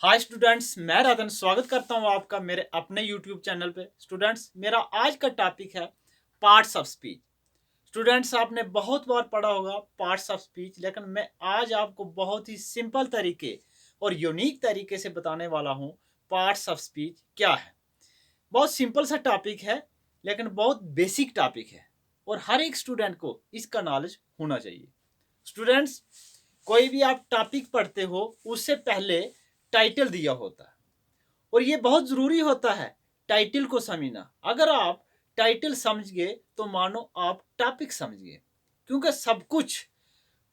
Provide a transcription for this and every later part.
Hi students, मैं रतन स्वागत करता हूं आपका मेरे अपने यूट्यूब चैनल पे। स्टूडेंट्स, मेरा आज का टॉपिक है पार्ट्स ऑफ स्पीच। स्टूडेंट्स, आपने बहुत बार पढ़ा होगा पार्ट्स ऑफ स्पीच, लेकिन मैं आज आपको बहुत ही सिंपल तरीके और यूनिक तरीके से बताने वाला हूं पार्ट्स ऑफ स्पीच क्या है। बहुत सिंपल सा टॉपिक है, लेकिन बहुत बेसिक टॉपिक है और हर एक स्टूडेंट को इसका नॉलेज होना चाहिए। स्टूडेंट्स, कोई भी आप टॉपिक पढ़ते हो उससे पहले टाइटल दिया होता है और ये बहुत ज़रूरी होता है टाइटल को समझना। अगर आप टाइटल समझ गए तो मानो आप टॉपिक समझ गए, क्योंकि सब कुछ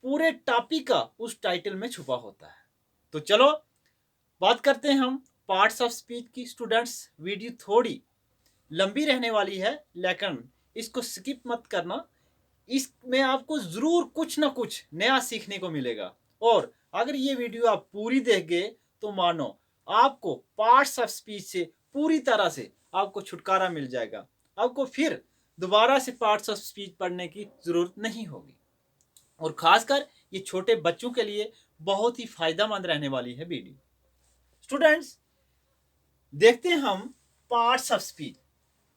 पूरे टॉपिक का उस टाइटल में छुपा होता है। तो चलो बात करते हैं हम पार्ट्स ऑफ स्पीच की। स्टूडेंट्स, वीडियो थोड़ी लंबी रहने वाली है, लेकिन इसको स्किप मत करना। इसमें आपको ज़रूर कुछ ना कुछ नया सीखने को मिलेगा और अगर ये वीडियो आप पूरी देख गए तो मानो आपको पार्ट्स ऑफ स्पीच से पूरी तरह से आपको छुटकारा मिल जाएगा। आपको फिर दोबारा से पार्ट्स ऑफ स्पीच पढ़ने की ज़रूरत नहीं होगी और ख़ासकर ये छोटे बच्चों के लिए बहुत ही फ़ायदेमंद रहने वाली है वीडियो। स्टूडेंट्स, देखते हैं हम पार्ट्स ऑफ स्पीच,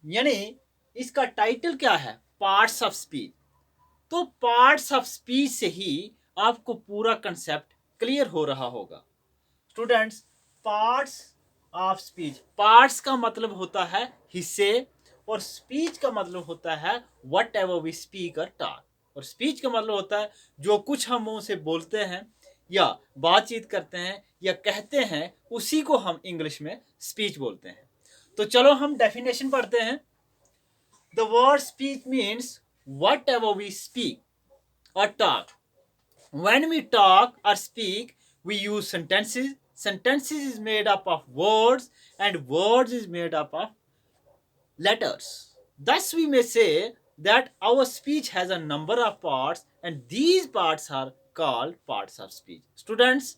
यानी इसका टाइटल क्या है, पार्ट्स ऑफ स्पीच। तो पार्ट्स ऑफ स्पीच से ही आपको पूरा कंसेप्ट क्लियर हो रहा होगा। Students, parts of speech, parts का मतलब होता है हिस्से और स्पीच का मतलब होता है वट एवर वी स्पीक और टॉक। और स्पीच का मतलब होता है जो कुछ हम मुंह से बोलते हैं या बातचीत करते हैं या कहते हैं, उसी को हम इंग्लिश में स्पीच बोलते हैं। तो चलो हम डेफिनेशन पढ़ते हैं। The word speech means whatever we speak or talk. When we talk or speak, we use sentences. Sentences is made up of words and words is made up of letters. Thus, we may say that our speech has a number of parts and these parts are called parts of speech. Students,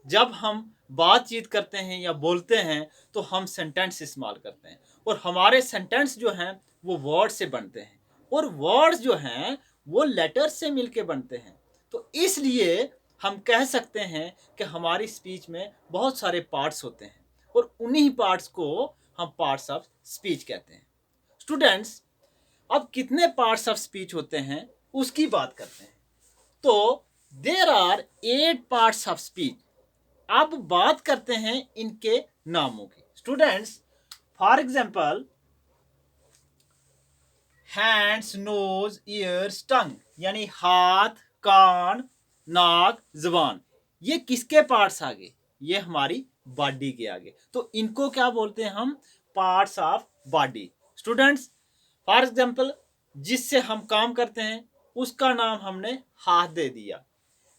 जब हम बातचीत करते हैं या बोलते हैं तो हम सेंटेंस इस्तेमाल करते हैं और हमारे सेंटेंस जो हैं वो वर्ड से बनते हैं और वर्ड्स जो हैं वो लेटर्स से मिलके बनते हैं। तो इसलिए हम कह सकते हैं कि हमारी स्पीच में बहुत सारे पार्ट्स होते हैं और उन्हीं पार्ट्स को हम पार्ट्स ऑफ स्पीच कहते हैं। स्टूडेंट्स, अब कितने पार्ट्स ऑफ स्पीच होते हैं उसकी बात करते हैं। तो there are 8 parts of speech. अब बात करते हैं इनके नामों की। Students, for example hands, nose, ears, tongue, यानी हाथ, कान, नाक, जुबान, ये किसके पार्ट्स आ गए? ये हमारी बॉडी के आगे। तो इनको क्या बोलते हैं हम? Parts of body. Students, for example जिससे हम काम करते हैं उसका नाम हमने हाथ दे दिया,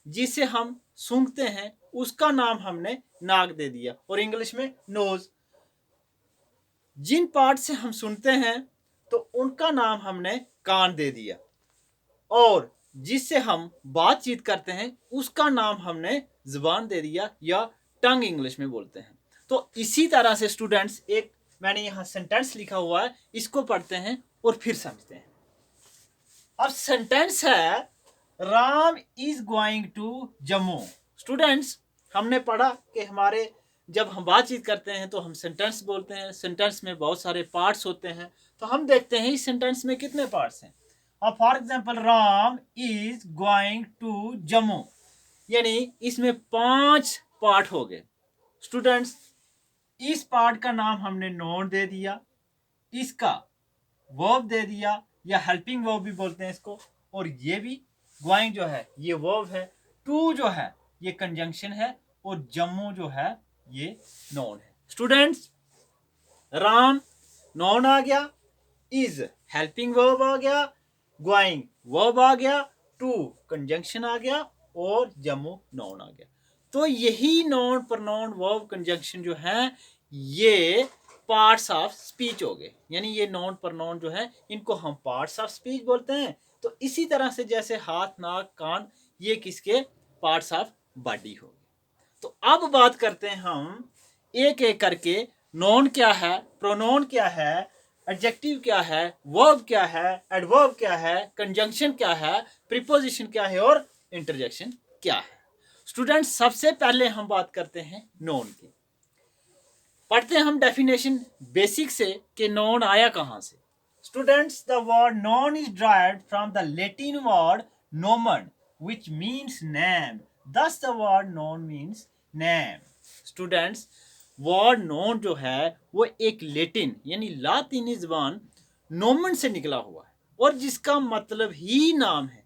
जिसे हम सूंघते हैं उसका नाम हमने नाक दे दिया और इंग्लिश में नोज। जिन पार्ट से हम सुनते हैं तो उनका नाम हमने कान दे दिया और जिससे हम बातचीत करते हैं उसका नाम हमने जुबान दे दिया या टंग इंग्लिश में बोलते हैं। तो इसी तरह से स्टूडेंट्स, एक मैंने यहाँ सेंटेंस लिखा हुआ है, इसको पढ़ते हैं और फिर समझते हैं। अब सेंटेंस है Ram is going to Jammu. Students, हमने पढ़ा कि हमारे जब हम बातचीत करते हैं तो हम सेंटेंस बोलते हैं, सेंटेंस में बहुत सारे पार्ट्स होते हैं। तो हम देखते हैं इस सेंटेंस में कितने पार्ट्स हैं। अब for example Ram is going to Jammu, यानी इसमें 5 पार्ट हो गए। स्टूडेंट्स, इस पार्ट का नाम हमने नोन दे दिया, इसका वर्ब दे दिया या हेल्पिंग वर्ब भी बोलते हैं इसको, और ये भी गोइंग जो है ये वर्ब है, टू जो है ये कंजंक्शन है और जम्मू जो है ये नोन है। स्टूडेंट्स, राम नोन आ गया, इज हेल्पिंग वर्ब आ गया, गोइंग वर्ब आ गया, टू कंजंक्शन आ गया और जम्मू नोन आ गया। तो यही नोन, प्रोनाउन, वर्ब, कंजंक्शन जो है ये पार्ट्स ऑफ स्पीच हो गए। यानी ये नॉन प्रोनाउन जो है इनको हम पार्ट्स ऑफ स्पीच बोलते हैं। तो इसी तरह से जैसे हाथ, नाक, कान, ये किसके पार्ट्स ऑफ बॉडी हो गए। तो अब बात करते हैं हम एक एक करके, नॉन क्या है, प्रोनाउन क्या है, एडजेक्टिव क्या है, वर्ब क्या है, एडवर्ब क्या है, कंजंक्शन क्या है, प्रीपोजिशन क्या है और इंटरजेक्शन क्या है। स्टूडेंट्स, सबसे पहले हम बात करते हैं नॉन की। पढ़ते हैं हम डेफिनेशन बेसिक से कि नॉन आया कहाँ से। Students, the word non is derived from the Latin word Noman which means name. Thus the word known means name. Students, word known जो है वो एक लेटिन यानी लातीनी ज़बान नोमन से निकला हुआ है और जिसका मतलब ही नाम है।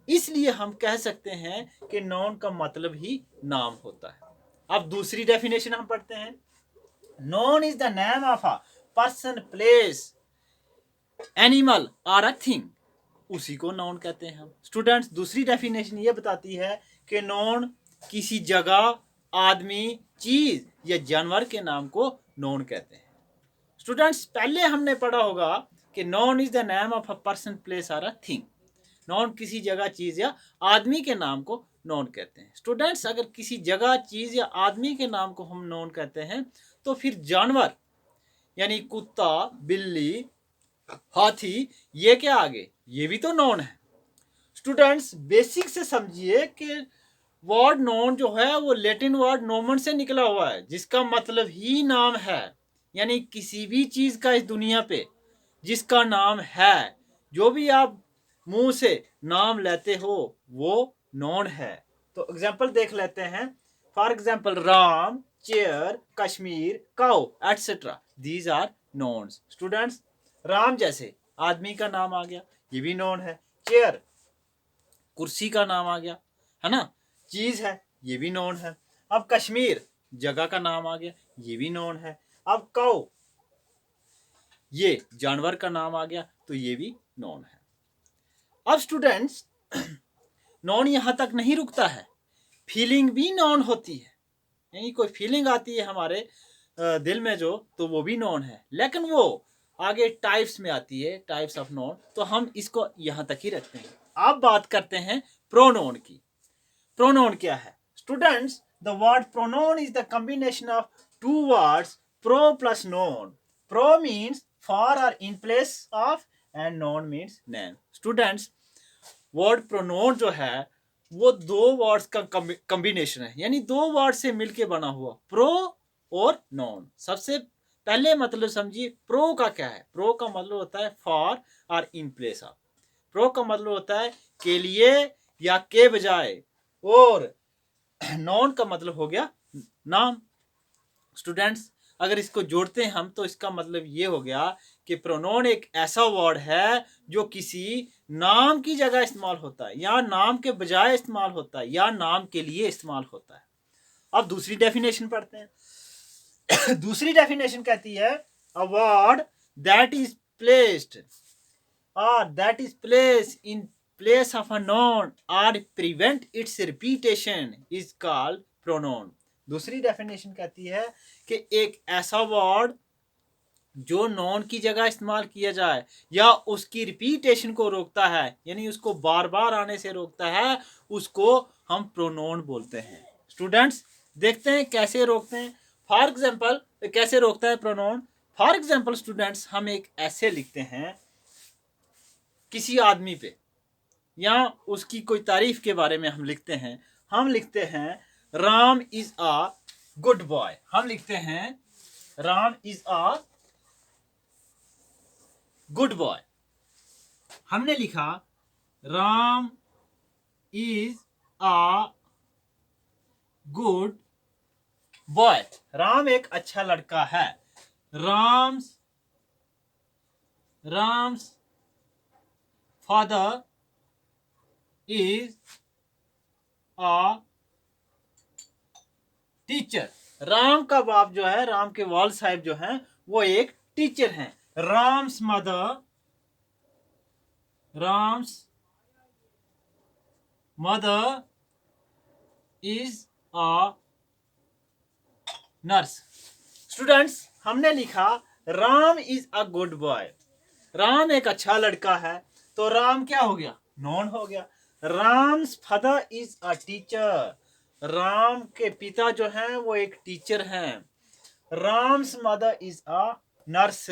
इसलिए हम कह सकते हैं कि नॉन का मतलब ही नाम होता है। अब दूसरी डेफिनेशन हम पढ़ते हैं। Non is the name of a person, place, animal और अ थिंग। उसी को नॉन कहते हैं हम। स्टूडेंट्स, दूसरी डेफिनेशन ये बताती है कि नॉन किसी जगह, आदमी, चीज या जानवर के नाम को नॉन कहते हैं। स्टूडेंट्स, पहले हमने पढ़ा होगा कि non is the name of a person, place और अ थिंग। नॉन किसी जगह, चीज या आदमी के नाम को नॉन कहते हैं। स्टूडेंट्स, अगर किसी जगह, चीज या आदमी के नाम को हम नॉन कहते हैं तो फिर जानवर यानी कुत्ता, बिल्ली, हाथी, ये क्या आगे, ये भी तो नॉन है। स्टूडेंट्स, बेसिक से समझिए कि वर्ड नॉन जो है वो लैटिन वर्ड नोमन से निकला हुआ है जिसका मतलब ही नाम है। यानी किसी भी चीज का इस दुनिया पे जिसका नाम है, जो भी आप मुंह से नाम लेते हो वो नॉन है। तो एग्जांपल देख लेते हैं। For example, Ram, chair, Kashmir, cow etcetera, these are nouns. Students, Ram जैसे आदमी का नाम आ गया, ये भी नॉन है। चेयर कुर्सी का नाम आ गया, है ना। चीज है, ये भी नॉन है। अब कश्मीर जगह का नाम आ गया, ये भी नॉन है। अब काउ ये जानवर का नाम आ गया, तो ये भी नॉन है। अब स्टूडेंट्स, नॉन यहां तक नहीं रुकता है, फीलिंग भी नॉन होती है। यानी कोई फीलिंग आती है हमारे दिल में जो, तो वो भी नॉन है, लेकिन वो आगे टाइप्स में आती है, टाइप्स ऑफ नॉन, तो हम इसको यहां तक ही रखते हैं। अब बात करते हैं प्रोनोन की। प्रोनोन क्या है? Students, the word pronoun is the combination of two words, pro plus noun. Pro means for और in place of, and noun means name. Students, word pronoun जो है वो दो वर्ड्स का कॉम्बिनेशन है, यानी दो वर्ड से मिलके बना हुआ, प्रो और नॉन। सबसे पहले मतलब समझिए प्रो का क्या है। प्रो का मतलब होता है फॉर और इन प्लेस ऑफ। प्रो का मतलब होता है के लिए या के बजाय, और नॉन का मतलब हो गया नाम। स्टूडेंट्स, अगर इसको जोड़ते हैं हम तो इसका मतलब ये हो गया कि प्रोनोन एक ऐसा वर्ड है जो किसी नाम की जगह इस्तेमाल होता है या नाम के बजाय इस्तेमाल होता है या नाम के लिए इस्तेमाल होता है। अब दूसरी डेफिनेशन पढ़ते हैं। दूसरी डेफिनेशन कहती है a word that is placed or that is placed in place of a noun or prevent its repetition is called pronoun. दूसरी डेफिनेशन कहती है कि एक ऐसा वर्ड जो नॉन की जगह इस्तेमाल किया जाए या उसकी रिपीटेशन को रोकता है, यानी उसको बार बार आने से रोकता है, उसको हम प्रोनोन बोलते हैं। स्टूडेंट्स, देखते हैं कैसे रोकते हैं। फॉर एग्जाम्पल, कैसे रोकता है प्रोनोन। फॉर एग्जाम्पल स्टूडेंट्स, हम एक ऐसे लिखते हैं किसी आदमी पे या उसकी कोई तारीफ के बारे में हम लिखते हैं। हम लिखते हैं Ram is a good boy. हम लिखते हैं Ram is a good boy. हमने लिखा Ram is a good boy. Ram एक अच्छा लड़का है। Ram's father is a teacher. Ram का बाप जो है, राम के वाल साहब जो हैं, वो एक टीचर हैं। Ram's mother is a nurse. Students, हमने लिखा Ram is a good boy. Ram एक अच्छा लड़का है, तो राम क्या हो गया? नॉन हो गया। Ram's father is a teacher. Ram के पिता जो हैं वो एक टीचर हैं। Ram's mother is a nurse.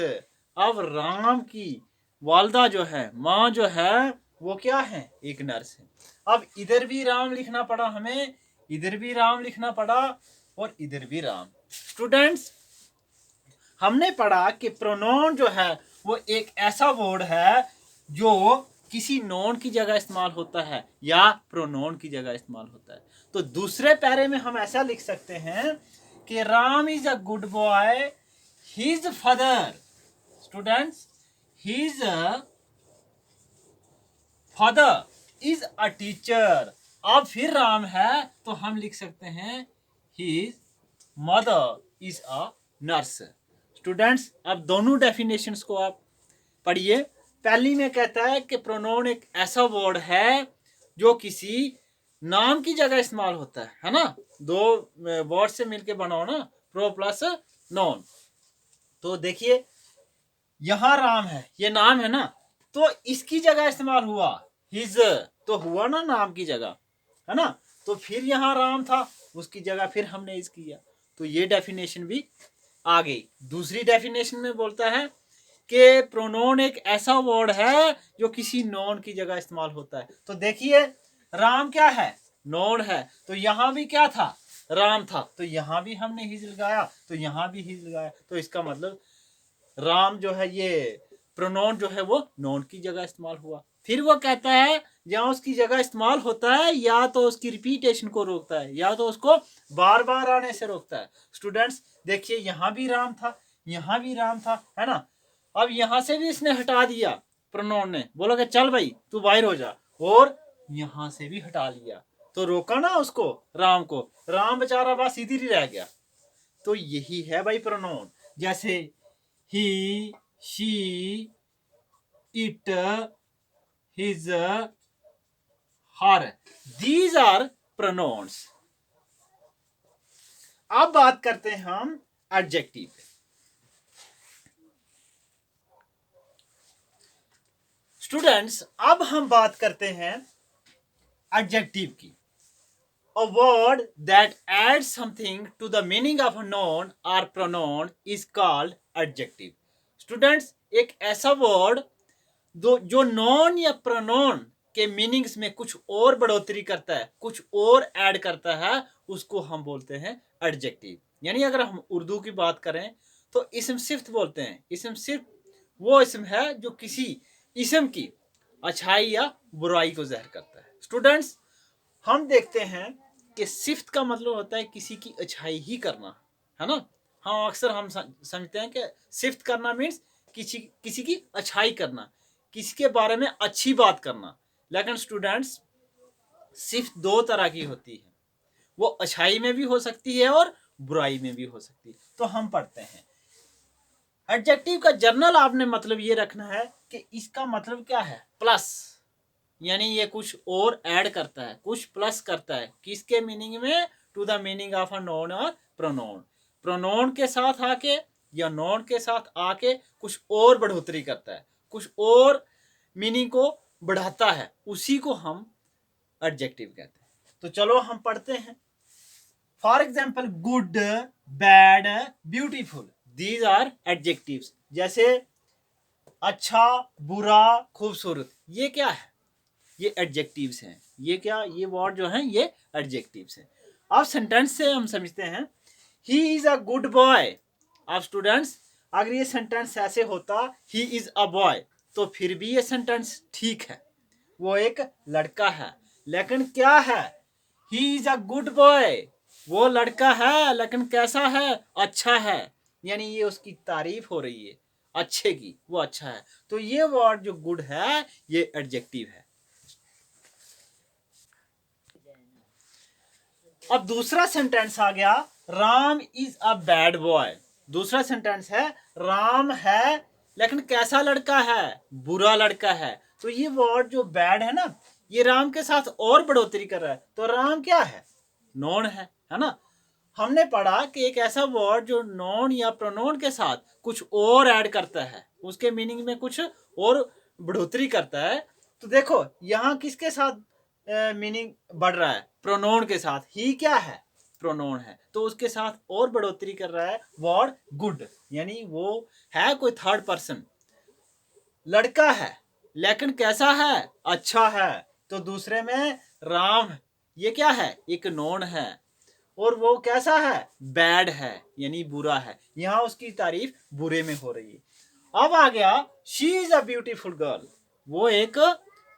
अब राम की वालदा जो है, माँ जो है, वो क्या है? एक नर्स है। अब इधर भी राम लिखना पड़ा हमें, इधर भी राम लिखना पड़ा और इधर भी राम। स्टूडेंट्स, हमने पढ़ा कि प्रोनाउन जो है वो एक ऐसा वर्ड है जो किसी नॉन की जगह इस्तेमाल होता है या प्रोनाउन की जगह इस्तेमाल होता है। तो दूसरे पैरे में हम ऐसा लिख सकते हैं कि Ram is a good boy, his father, students, his father is a teacher. अब फिर राम है तो हम लिख सकते हैं his mother is a nurse. Students, अब दोनों डेफिनेशंस को आप पढ़िए। पहली में कहता है कि प्रोनाउन एक ऐसा वर्ड है जो किसी नाम की जगह इस्तेमाल होता है ना। दो वर्ड से मिलके बनाओ ना, प्रो प्लस नॉन। तो देखिए यहां राम है, ये नाम है ना, तो इसकी जगह इस्तेमाल हुआ हिज, तो हुआ ना नाम की जगह, है ना। तो फिर यहाँ राम था, उसकी जगह फिर हमने इस किया, तो ये डेफिनेशन भी आ गई। दूसरी डेफिनेशन में बोलता है कि प्रोनाउन एक ऐसा वर्ड है जो किसी नॉन की जगह इस्तेमाल होता है। तो देखिए राम क्या है, नॉन है, तो यहाँ भी क्या था, राम था, तो यहाँ भी हमने हिज लगाया, तो यहाँ भी हिज लगाया, तो इसका मतलब राम जो है ये प्रोनाउन जो है वो नॉन की जगह इस्तेमाल हुआ। फिर वो कहता है जहाँ उसकी जगह इस्तेमाल होता है या तो उसकी रिपीटेशन को रोकता है या तो उसको बार बार आने से रोकता है। स्टूडेंट्स देखिए यहाँ भी राम था, यहाँ भी राम था, है ना। अब यहाँ से भी इसने हटा दिया, प्रोनाउन ने बोला कि चल भाई तू बाहर हो जा, और यहाँ से भी हटा लिया, तो रोका ना उसको, राम को, राम बेचारा बस इधर ही रह गया। तो यही है भाई प्रोनाउन। जैसे he, she, it, his, her, these are pronouns। अब बात करते हैं हम एडजेक्टिव। स्टूडेंट्स अब हम बात करते हैं एडजेक्टिव की। A word that adds something to the meaning of a noun or pronoun is called adjective। Students एक ऐसा वर्ड जो नॉन या प्रोनाउन के मीनिंग्स में कुछ और बढ़ोतरी करता है, कुछ और ऐड करता है, उसको हम बोलते हैं एडजेक्टिव। यानी अगर हम उर्दू की बात करें तो इसम सिफ्त बोलते हैं। इसम सिर्फ वो इसम है जो किसी इसम की अच्छाई या बुराई को ज़ाहिर करता है। स्टूडेंट्स हम देखते हैं कि सिफ्त का मतलब होता है किसी की अच्छाई ही करना, है ना। हाँ अक्सर हम समझते हैं कि सिफ्त करना मीन्स किसी की अच्छाई करना, किसी के बारे में अच्छी बात करना। लेकिन स्टूडेंट्स सिर्फ दो तरह की होती है, वो अच्छाई में भी हो सकती है और बुराई में भी हो सकती है। तो हम पढ़ते हैं एडजेक्टिव का जर्नल आपने मतलब ये रखना है कि इसका मतलब क्या है, प्लस, यानी ये कुछ और ऐड करता है, कुछ प्लस करता है किसके मीनिंग में, to the meaning of a noun or pronoun. Pronoun के साथ आके या नॉन के साथ आके कुछ और बढ़ोतरी करता है, कुछ और मीनिंग को बढ़ाता है, उसी को हम एडजेक्टिव कहते हैं। तो चलो हम पढ़ते हैं। For example good, bad, beautiful, these are adjectives. जैसे अच्छा, बुरा, खूबसूरत, ये क्या है, ये एडजेक्टिव्स हैं। ये क्या, ये वर्ड जो हैं ये एडजेक्टिव्स हैं। अब सेंटेंस से हम समझते हैं he is a good boy. अब स्टूडेंट्स अगर ये सेंटेंस ऐसे होता ही इज अ बॉय तो फिर भी ये सेंटेंस ठीक है, वो एक लड़का है। लेकिन क्या है, he is a good boy, वो लड़का है लेकिन कैसा है, अच्छा है, यानी ये उसकी तारीफ हो रही है अच्छे की, वो अच्छा है। तो ये वर्ड जो गुड है ये एडजेक्टिव है। अब दूसरा सेंटेंस आ गया Ram is a bad boy. दूसरा सेंटेंस है राम है लेकिन कैसा लड़का है, बुरा लड़का है। तो ये वर्ड जो बैड है ना, ये राम के साथ और बढ़ोतरी कर रहा है। तो राम क्या है, नॉन है ना। हमने पढ़ा कि एक ऐसा वर्ड जो नॉन या प्रोनाउन के साथ कुछ और ऐड करता है, उसके मीनिंग में कुछ और बढ़ोतरी करता है। तो देखो यहाँ किसके साथ मीनिंग बढ़ रहा है, प्रोनाउन के साथ। ही क्या है, प्रोनाउन है, तो उसके साथ और बढ़ोतरी कर रहा है वर्ड गुड, यानी वो है कोई थर्ड पर्सन। लड़का है लेकिन कैसा है, अच्छा है। तो दूसरे में राम, ये क्या है, एक नॉन है। और वो कैसा है, बैड है यानी बुरा है। यहाँ उसकी तारीफ बुरे में हो रही है। अब आ गया she is a beautiful girl, वो एक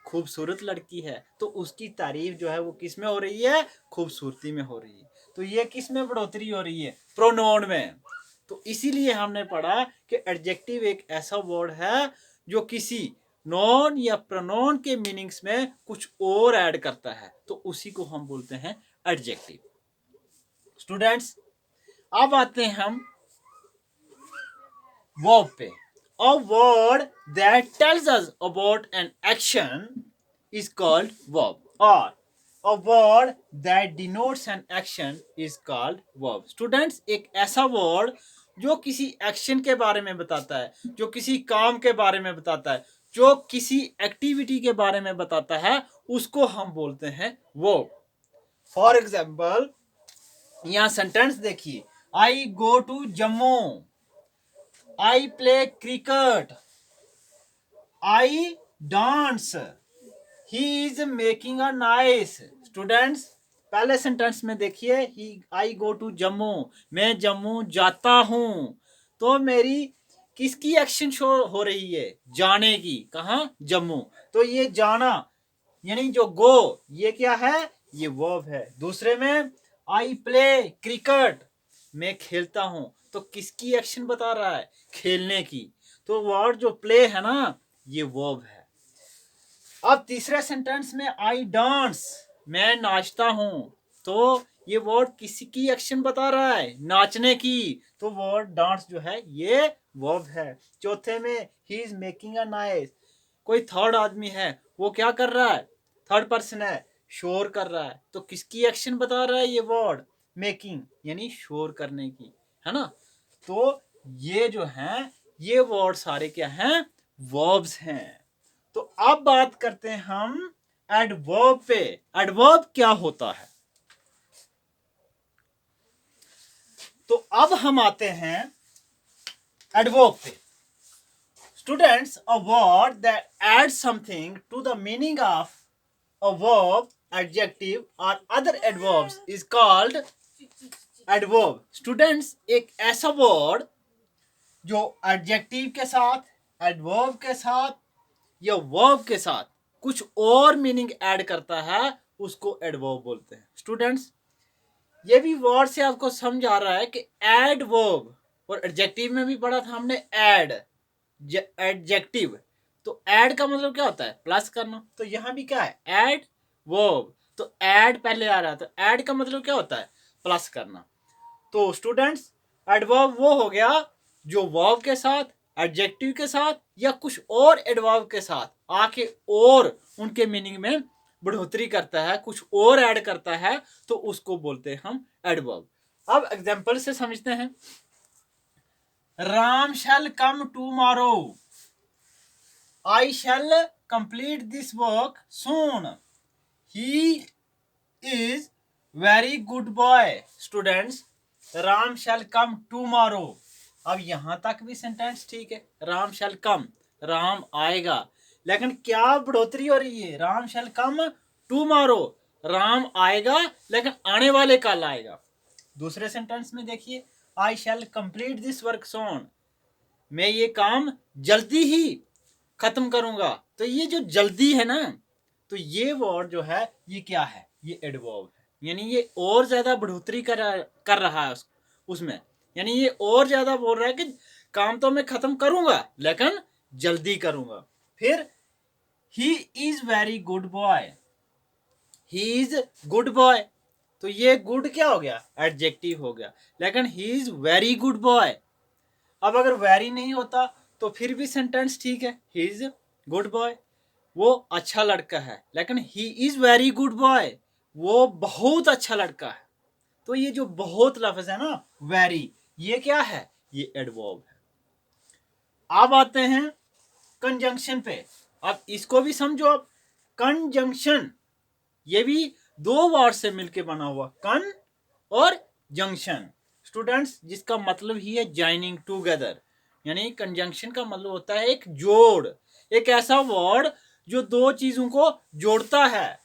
खूबसूरत लड़की है, तो उसकी तारीफ जो है वो किस में हो रही है, खूबसूरती में हो रही है। तो ये किस में बढ़ोतरी हो रही है, प्रोनाउन में। तो इसीलिए हमने पढ़ा कि एडजेक्टिव एक ऐसा वर्ड है जो किसी नॉन या प्रोनाउन के मीनिंग्स में कुछ और ऐड करता है, तो उसी को हम बोलते हैं एडजेक्टिव। स्टूडेंट्स अब आते हैं हम वर्ब पे। A word that tells us about an action is called verb, or a word that denotes an action is called verb. Students, एक ऐसा word जो किसी एक्शन के बारे में बताता है, जो किसी काम के बारे में बताता है, जो किसी एक्टिविटी के बारे में बताता है, उसको हम बोलते हैं verb. फॉर एग्जाम्पल यहाँ सेंटेंस देखिए, I go to Jammu, I play cricket, I dance, he is making a nice. Students, पहले सेंटेंस में देखिए, I go to जम्मू, मैं जम्मू जाता हूँ। तो मेरी किसकी एक्शन शो हो रही है, जाने की। कहाँ, जम्मू। तो ये जाना यानी जो गो, ये क्या है, ये वर्ब है। दूसरे में आई प्ले क्रिकेट, मैं खेलता हूं, तो किसकी एक्शन बता रहा है, खेलने की। तो वर्ड जो प्ले है ना, ये वर्ब है। अब तीसरे सेंटेंस में आई डांस, मैं नाचता हूं, तो ये वर्ड किसकी एक्शन बता रहा है, नाचने की। तो वर्ड डांस जो है ये वर्ब है। चौथे में he is making a noise, कोई थर्ड आदमी है, वो क्या कर रहा है, थर्ड पर्सन है, शोर कर रहा है। तो किसकी एक्शन बता रहा है ये वर्ड, मेकिंग यानी शोर करने की, है ना। तो ये जो हैं, ये वर्ड सारे क्या हैं, वर्ब्स हैं। तो अब बात करते हैं हम एडवर्ब पे। एडवर्ब क्या होता है, तो अब हम आते हैं एडवर्ब पे। Students, a word that adds something to the meaning of a verb, adjective or other adverbs is called adverb. Students, एक ऐसा word जो adjective के साथ, adverb के साथ या verb के साथ कुछ और meaning add करता है, उसको adverb बोलते हैं। Students, ये भी word से आपको समझ आ रहा है कि add verb, और adjective में भी पढ़ा था हमने add एडजेक्टिव। तो ऐड का मतलब क्या होता है, प्लस करना। तो यहां भी क्या है, ऐड वर्ब। तो ऐड पहले आ रहा है, तो ऐड का मतलब क्या होता है, प्लस करना। तो स्टूडेंट्स, एडवर्ब वो हो गया जो वर्ब के साथ, एडजेक्टिव के साथ या कुछ और एडवर्ब के साथ आके और उनके मीनिंग में बढ़ोतरी करता है, कुछ और ऐड करता है, तो उसको बोलते हैं हम एडवर्ब। अब एग्जांपल से समझते हैं। Ram shall come tomorrow. I shall complete this work soon. He is very good boy. Students, Ram shall come tomorrow. अब यहां तक भी सेंटेंस ठीक है, राम शैल कम, राम आएगा। लेकिन क्या बढ़ोतरी हो रही है, राम शैल कम टुमारो, राम आएगा लेकिन आने वाले कल आएगा। दूसरे सेंटेंस में देखिए, आई शैल कंप्लीट दिस वर्क सोन, मैं ये काम जल्दी ही खत्म करूंगा। तो ये जो जल्दी है ना, तो ये वर्ड जो है ये क्या है, ये एडवर्ब है, यानी ये और ज्यादा बढ़ोतरी कर रहा है उसमें, यानी ये और ज्यादा बोल रहा है कि काम तो मैं खत्म करूंगा लेकिन जल्दी करूंगा। फिर he is very good boy, he is good boy, तो ये गुड क्या हो गया, एडजेक्टिव हो गया। लेकिन he is very good boy, अब अगर वेरी नहीं होता तो फिर भी सेंटेंस ठीक है, ही इज गुड बॉय, वो अच्छा लड़का है। लेकिन he is very good boy, वो बहुत अच्छा लड़का है। तो ये जो बहुत लफ्ज है ना, वेरी, ये क्या है, ये एडवर्ब है। अब आते हैं कंजंक्शन पे। अब इसको भी समझो। अब कंजंक्शन ये भी दो वर्ड से मिलके बना हुआ, कन और जंक्शन। स्टूडेंट्स, जिसका मतलब ही है ज्वाइनिंग टुगेदर, यानी कंजंक्शन का मतलब होता है एक जोड़, एक ऐसा वर्ड जो दो चीजों को जोड़ता है।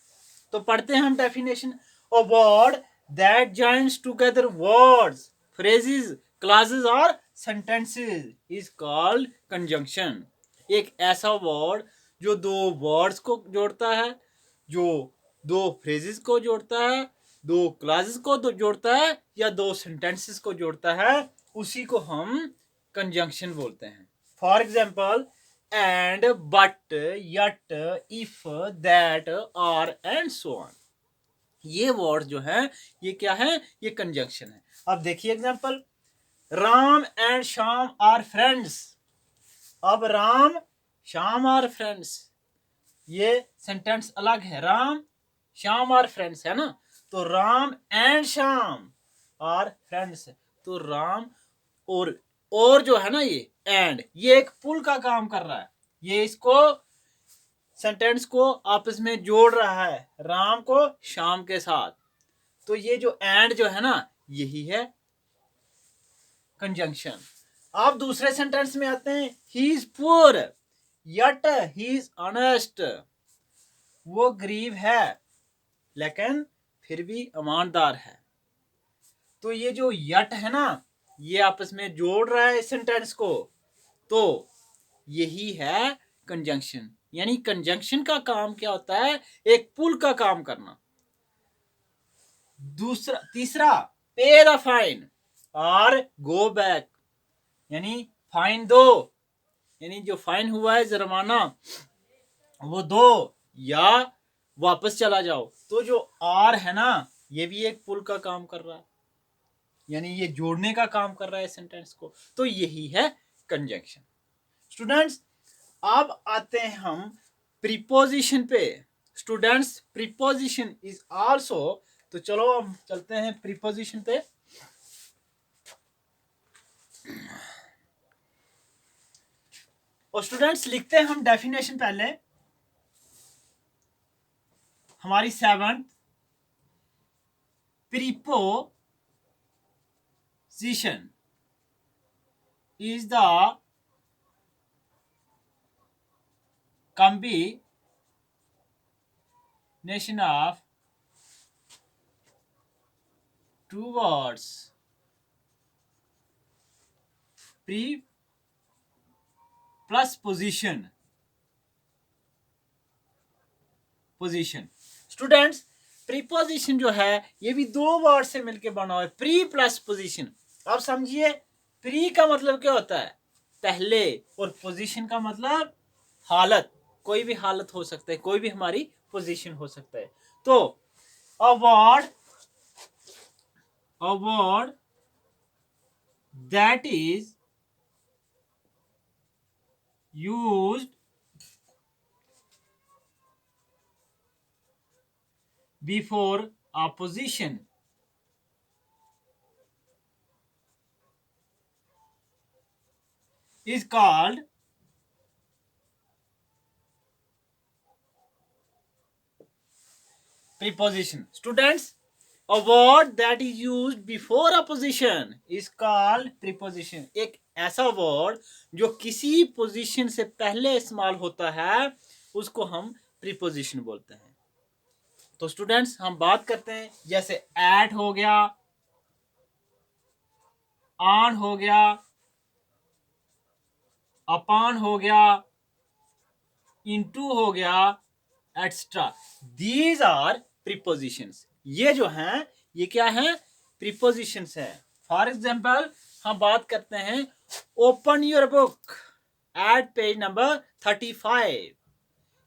तो पढ़ते हैं हम definition. A word that joins together words, phrases, clauses or sentences is called conjunction. एक ऐसा वर्ड जो दो वर्ड्स को जोड़ता है, जो दो फ्रेजेस को जोड़ता है, दो क्लासेस को जोड़ता है या दो सेंटेंसेस को जोड़ता है, उसी को हम कंजंक्शन बोलते हैं. For example and, but, yet, if, that, or and so on. ये वर्ड जो है ये क्या है, ये कंजंक्शन है. अब देखिए example, Ram and Shyam are friends. अब राम श्याम आर फ्रेंड्स, ये सेंटेंस अलग है. राम श्याम आर फ्रेंड्स है ना, तो Ram and Shyam are friends, तो राम और जो है ना ये एंड, ये एक पुल का काम कर रहा है. ये इसको सेंटेंस को आपस में जोड़ रहा है, राम को श्याम के साथ. तो ये जो एंड जो है ना, यही है कंजंक्शन. आप दूसरे सेंटेंस में आते हैं, he is poor yet he is honest. वो गरीब है लेकिन फिर भी ईमानदार है. तो ये जो यट है ना, ये आपस में जोड़ रहा है सेंटेंस को, तो यही है कंजंक्शन. यानी कंजंक्शन का काम क्या होता है, एक पुल का काम करना. तीसरा, पे द फाइन और गो बैक. यानी फाइन दो, यानी जो फाइन हुआ है जुर्माना वो दो या वापस चला जाओ. तो जो आर है ना, ये भी एक पुल का काम कर रहा है, यानी ये जोड़ने का काम कर रहा है सेंटेंस को. तो यही है कंजंक्शन. स्टूडेंट्स, अब आते हैं हम प्रीपोजिशन पे. स्टूडेंट्स, प्रीपोजिशन इज आल्सो, तो चलो हम चलते हैं प्रीपोजिशन पे. और स्टूडेंट्स लिखते हैं हम डेफिनेशन पहले, हमारी 7th. Preposition is the combination of two words pre plus position. Students, preposition जो है ये भी दो वर्ड से मिलके बना हुआ है, प्री प्लस पोजिशन. अब समझिए, प्री का मतलब क्या होता है, पहले, और पोजीशन का मतलब हालत. कोई भी हालत हो सकता है, कोई भी हमारी पोजीशन हो सकता है. तो a word that is used before a position is called preposition. Students, a word that is used before a position is called preposition. एक ऐसा वर्ड जो किसी पोजीशन से पहले इस्तेमाल होता है, उसको हम प्रीपोजिशन बोलते हैं. तो स्टूडेंट्स, हम बात करते हैं, जैसे एट हो गया, ऑन हो गया, अपॉन हो गया, इनटू हो गया, एक्स्ट्रा. These are prepositions. ये जो हैं ये क्या हैं, प्रीपोजिशंस है. फॉर एग्जाम्पल हम बात करते हैं, open your book at page number 35.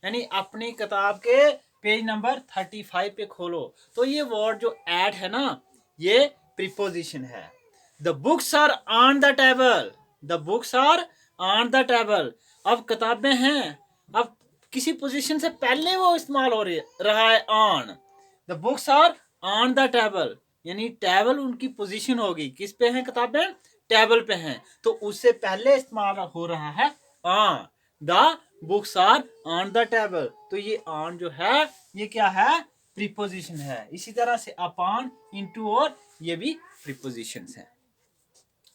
यानी अपनी किताब के पेज नंबर 35 पे खोलो. तो ये वर्ड जो एट है ना, ये प्रीपोजिशन है. The books are on the table. The books are on the table. अब किताबें हैं, अब किसी पोजीशन से पहले वो इस्तेमाल हो रहा है, on. The books are on the table, यानी टेबल उनकी पोजीशन होगी, किस पे हैं किताबें, टेबल पे हैं, तो उससे पहले इस्तेमाल हो रहा है on. The books are on the table. तो ये ऑन जो है ये क्या है, प्रीपोजिशन है. इसी तरह से अपॉन, इनटू, और ये भी प्रीपोजिशंस हैं.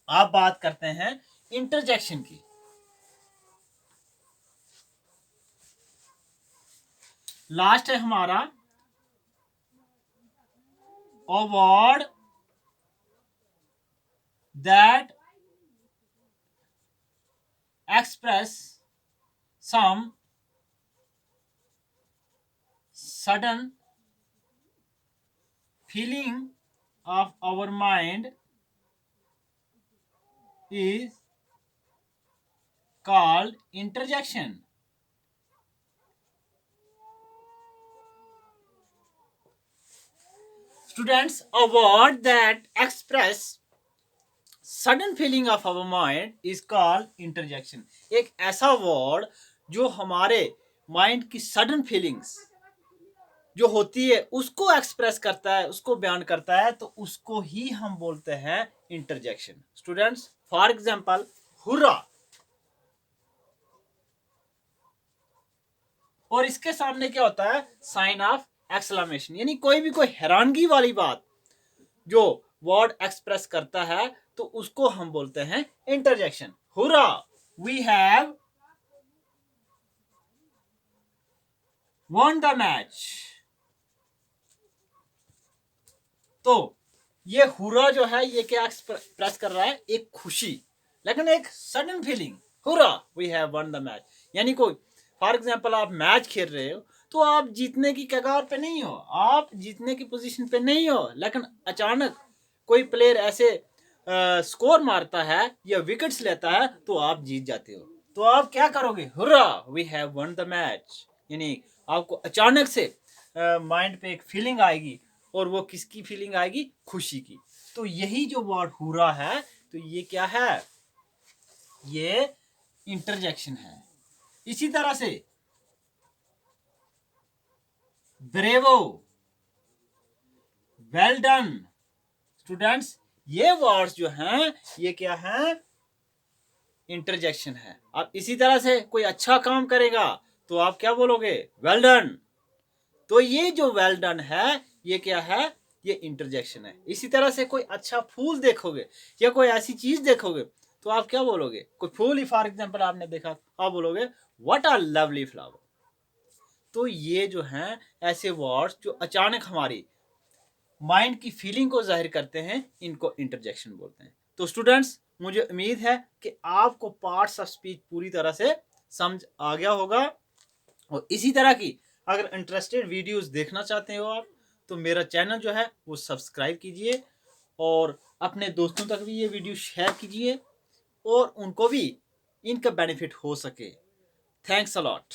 आप बात करते हैं इंटरजेक्शन की. लास्ट है हमारा a word that express some sudden feeling of our mind is called interjection. Students, a word that express sudden feeling of our mind is called interjection. एक ऐसा वर्ड जो हमारे माइंड की सडन फीलिंग्स जो होती है उसको एक्सप्रेस करता है, उसको बयान करता है, तो उसको ही हम बोलते हैं interjection. Students, for example hurrah, और इसके सामने क्या होता है? Sign of exclamation. यानी कोई हैरानगी वाली बात जो वर्ड एक्सप्रेस करता है तो उसको हम बोलते हैं interjection. Hurrah, we have won the match. तो ये हुर्रा जो है ये क्या एक्सप्रेस कर रहा है? एक खुशी, लेकिन एक sudden feeling. Hurrah, we have won the match. यानी कोई फॉर एग्जांपल आप मैच खेल रहे हो तो आप जीतने की कगार पे नहीं हो, आप जीतने की पोजीशन पे नहीं हो, लेकिन अचानक कोई प्लेयर ऐसे स्कोर मारता है या विकेट्स लेता है तो आप जीत जाते हो. तो आप क्या करोगे? Hurrah, we have won the match. यानी आपको अचानक से माइंड पे एक फीलिंग आएगी, और वो किसकी फीलिंग आएगी? खुशी की. तो यही जो वर्ड हुर्रा है, तो ये क्या है? ये इंटरजेक्शन है. इसी तरह से ब्रेवो, वेल डन. स्टूडेंट्स, ये वर्ड्स जो हैं ये क्या हैं? इंटरजेक्शन है. अब इसी तरह से कोई अच्छा काम करेगा तो आप क्या बोलोगे? Well done. तो ये जो वेल डन है ये क्या है? ये इंटरजेक्शन है. इसी तरह से कोई अच्छा फूल देखोगे या कोई ऐसी चीज देखोगे तो आप क्या बोलोगे? कोई फूल ही फॉर एग्जांपल आपने देखा, आप बोलोगे व्हाट अ लवली फ्लावर. तो ये जो हैं ऐसे वर्ड्स जो अचानक हमारी माइंड की फीलिंग को जाहिर करते हैं, इनको इंटरजेक्शन बोलते हैं. तो स्टूडेंट्स, मुझे उम्मीद है कि आपको पार्ट्स ऑफ स्पीच पूरी तरह से समझ आ गया होगा. और इसी तरह की अगर इंटरेस्टेड वीडियोस देखना चाहते हो आप, तो मेरा चैनल जो है वो सब्सक्राइब कीजिए और अपने दोस्तों तक भी ये वीडियो शेयर कीजिए और उनको भी इनका बेनिफिट हो सके. Thanks a lot.